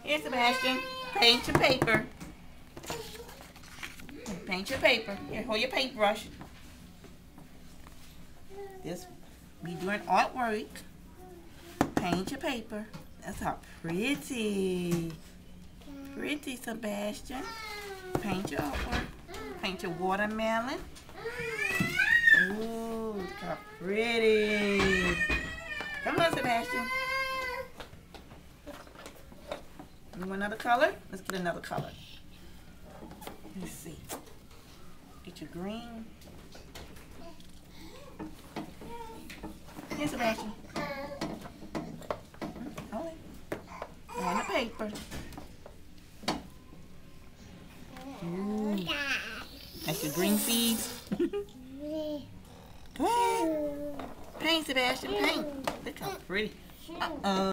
Here, Sebastian. Paint your paper. Paint your paper. Here, hold your paintbrush. This, we doing artwork. Paint your paper. That's how pretty. Pretty, Sebastian. Paint your artwork. Paint your watermelon. Ooh, look how pretty. Come on, Sebastian. You want another color? Let's get another color. Let's see. Get your green. Here, Sebastian. Hold it. On the paper. Ooh. That's your green seeds. Paint, Sebastian, paint. Look how pretty. Uh-oh.